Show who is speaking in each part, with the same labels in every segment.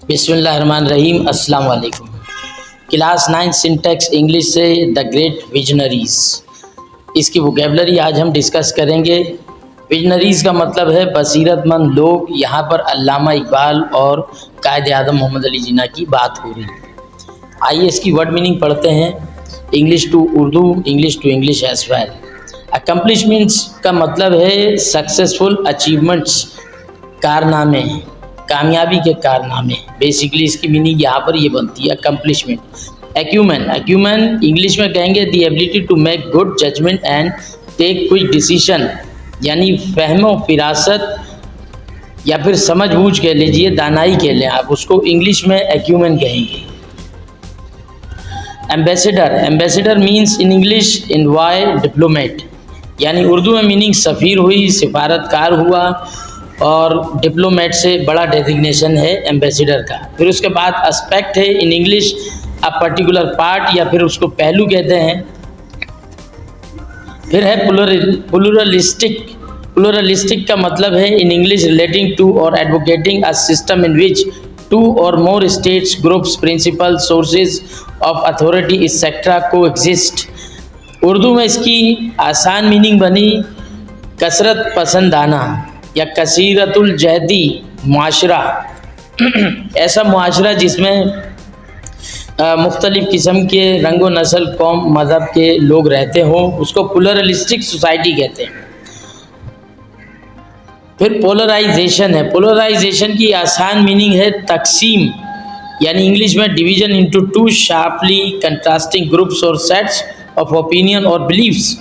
Speaker 1: बिस्मिल्लाहिर्रहमानिर्रहीम। अस्सलाम वालेकुम। क्लास 9 सिंटैक्स इंग्लिश से द ग्रेट विजनरीज़, इसकी वोकेबलरी आज हम डिस्कस करेंगे। विजनरीज़ का मतलब है बसीरतमंद लोग। यहाँ पर अल्लामा इकबाल और कायद आज़म मोहम्मद अली जिन्ना की बात हो रही है। आइए इसकी वर्ड मीनिंग पढ़ते हैं। English to Urdu, English to English as well. Accomplishments का मतलब है सक्सेसफुल अचीवमेंट्स, कारनामे, कामयाबी के कारनामे। बेसिकली इसकी मीनिंग यहाँ पर ये बनती है अकम्पलिशमेंट। एक्यूमेन, एक्यूमेन इंग्लिश में कहेंगे the ability to make good judgement and take quick decision, यानी फहमो फिरासत या फिर समझ बूझ कह लीजिए, दानाई कह लें आप, उसको इंग्लिश में एक्यूमेन कहेंगे। Ambassador, ambassador means in English envoy diplomat, यानी उर्दू में मीनिंग सफ़ीर हुई, सिफारतकार हुआ, और डिप्लोमेट से बड़ा डेजिग्नेशन है एम्बेसडर का। फिर उसके बाद एस्पेक्ट है in English a particular part, या फिर उसको पहलू कहते हैं। फिर है प्लुरलिस्टिक, प्लुरलिस्टिक का मतलब है इन इंग्लिश रिलेटिंग टू और advocating a system in which two और more states, groups, principle, sources of authority etcetera coexist. Urdu में इसकी आसान मीनिंग बनी कसरत पसंदाना या कसीरतुल जहदी मुआशरा। ऐसा मुआशरा जिसमें मुख्तलिफ़ किस्म के रंगो नस्ल, कौम, मज़हब के लोग रहते हों, उसको प्लुरलिस्टिक सोसाइटी कहते हैं। फिर पोलराइजेशन है। पोलराइजेशन की आसान मीनिंग है तकसीम, यानी इंग्लिश में division into two sharply contrasting groups और सेट्स ऑफ ओपिनियन और बिलीव्स।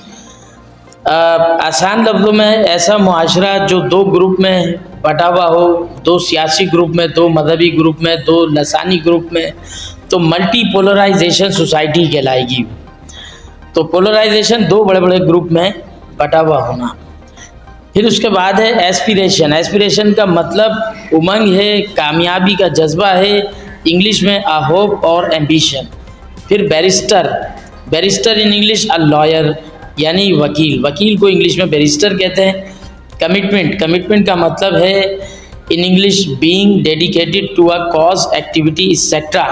Speaker 1: आसान लफ्ज़ों में ऐसा मुआशरा जो दो ग्रुप में बटा हुआ हो, दो सियासी ग्रुप में, दो मजहबी ग्रुप में, दो लसानी ग्रुप में, तो मल्टी पोलराइजेशन सोसाइटी कहलाएगी। तो पोलराइजेशन दो बड़े बड़े ग्रुप में बटा हुआ होना। फिर उसके बाद है एस्पिरेशन। एस्पिरेशन का मतलब उमंग है, कामयाबी का जज्बा है, इंग्लिश में अ होप और एम्बिशन। फिर barrister, barrister in English a lawyer, यानी वकील, वकील को इंग्लिश में बैरिस्टर कहते हैं। कमिटमेंट, कमिटमेंट का मतलब है in English being dedicated to a cause, activity etcetera,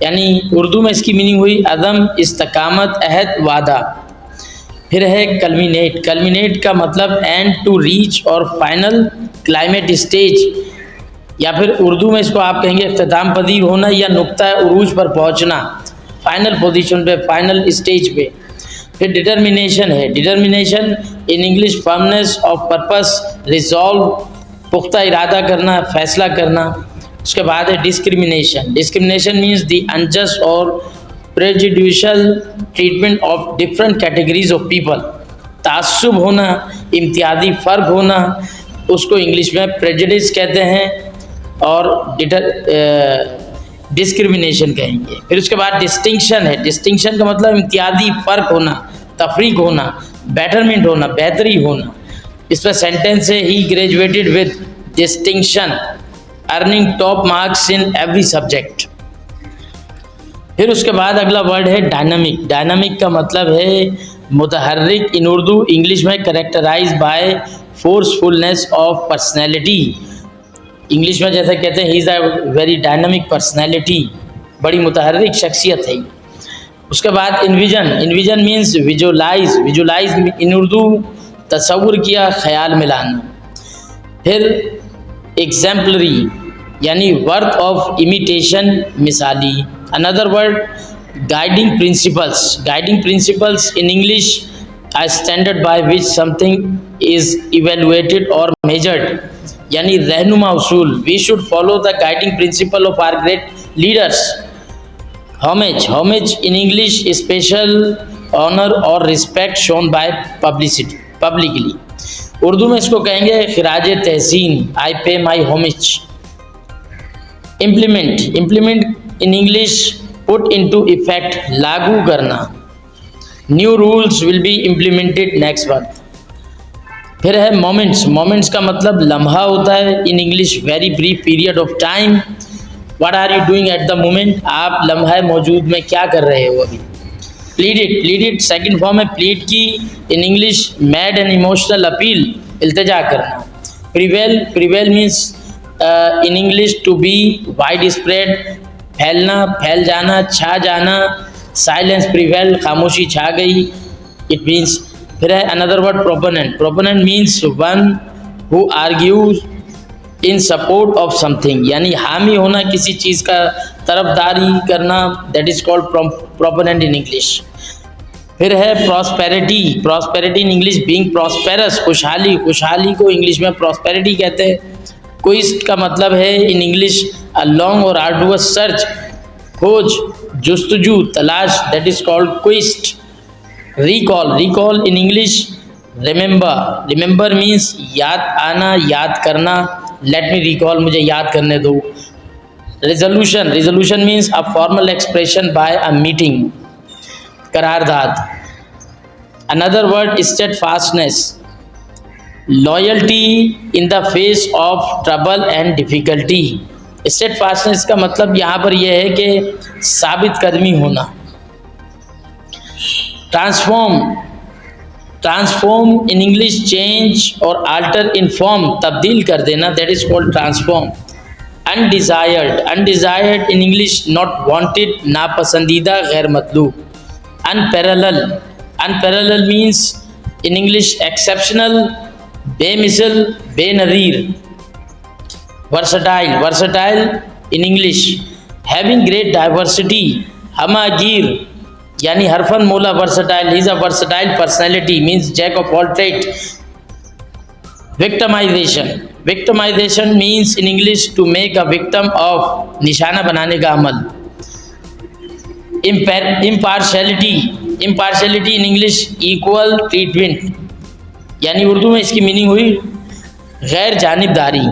Speaker 1: यानी उर्दू में इसकी मीनिंग हुई अदम, इस्तकामत, अहद, वादा। फिर है कल्मिनेट, कल्मिनेट का मतलब एंड, टू रीच और फाइनल क्लाइमेट स्टेज, या फिर उर्दू में इसको आप कहेंगे इख्तिताम पजीर होना या नुक्ता उरूज पर पहुंचना, फाइनल पोजीशन पे, फाइनल स्टेज पे। फिर डिटर्मिनेशन है। Determination in English firmness of purpose, resolve, पुख्ता इरादा करना, फैसला करना। उसके बाद है discrimination. Discrimination means the unjust और prejudicial treatment of different categories of people. तासुब होना, इम्तियाजी फ़र्क होना, उसको इंग्लिश में प्रेजुडिस कहते हैं और डिस्क्रिमिनेशन कहेंगे। फिर उसके बाद डिस्टिंक्शन है। डिस्टिंक्शन का मतलब इम्तियाजी फ़र्क होना, तफरीक होना, बेटरमेंट होना, बेहतरी होना। इस पर सेंटेंस है he graduated with distinction, earning top marks in every subject. फिर उसके बाद अगला वर्ड है डायनामिक। डायनामिक का मतलब है मुतहर्रिक इन उर्दू, इंग्लिश में characterize by forcefulness of personality. English में जैसे कहते हैं he is a very dynamic personality, बड़ी मुतहर्रिक शख्सियत है। उसके बाद envision, envision means visualize, visualize in Urdu तसव्वुर किया, ख्याल में लाना। फिर एग्जाम्पलरी, यानी वर्थ ऑफ इमिटेशन, मिसाली। Another word guiding principles, guiding principles in English a standard by which something is evaluated or measured, यानी रहनुमा उसूल। We should follow the guiding principle of our great leaders. Homage, homage in English special honour और respect shown by publicity, publicly. Urdu में इसको कहेंगे खिराज तहसीन, I pay my homage. Implement, implement in English put into effect, लागू करना। New rules will be implemented next month. फिर है मोमेंट्स, मोमेंट्स का मतलब लम्हा होता है, in English very brief period of time. What are you doing at the moment, आप लम्हा मौजूद में क्या कर रहे हो अभी। प्लीडेड, प्लीडेड सेकंड फॉर्म है प्लीड की, in English made an emotional appeal, इल्तिजा करना। Prevail, prevail means in English to be widespread, फैलना, फैल जाना, छा जाना, साइलेंस प्रिवेल, खामोशी छा गई, इट मीन्स। फिर है another word proponent. Proponent means one who argues in support of something, यानी हामी होना किसी चीज़ का, तरफदारी करना, that is called proponent in English. फिर है प्रॉस्पेरिटी। प्रॉस्पेरिटी इन इंग्लिश बीइंग प्रॉस्पेरस, खुशहाली, खुशहाली को इंग्लिश में प्रॉस्पेरिटी कहते हैं। क्विस्ट का मतलब है इन इंग्लिश अ लॉन्ग और आर्डुअस सर्च, खोज, जुस्तजू, तलाश, that is called quest. Recall. Recall in English remember. Remember means याद आना, याद करना, लेट मी रिकॉल, मुझे याद करने दो। Resolution. Resolution means a formal expression by a meeting, करारदाद। Another word steadfastness, loyalty in the face of trouble and difficulty. Steadfastness का मतलब यहाँ पर यह है कि साबित कदमी होना। Transform. Transform in English change और आल्टर इन फॉर्म, तब्दील कर देना, that is called transform. Undesired. Undesired in English not wanted, नापसंदीदा, गैर मतलूब। Unparalleled. Unparalleled means in English exceptional, बेमिसल, बेनज़ीर। Versatile. Versatile in English having great diversity, हमागीर, यानी हरफन मोला versatile, he is a versatile personality, means jack of all trade. Victimization. Victimization means in English to make a victim of, निशाना बनाने का अमल। Impartiality. Impartiality in English equal treatment, यानी उर्दू में इसकी मीनिंग हुई गैर जानिबदारी।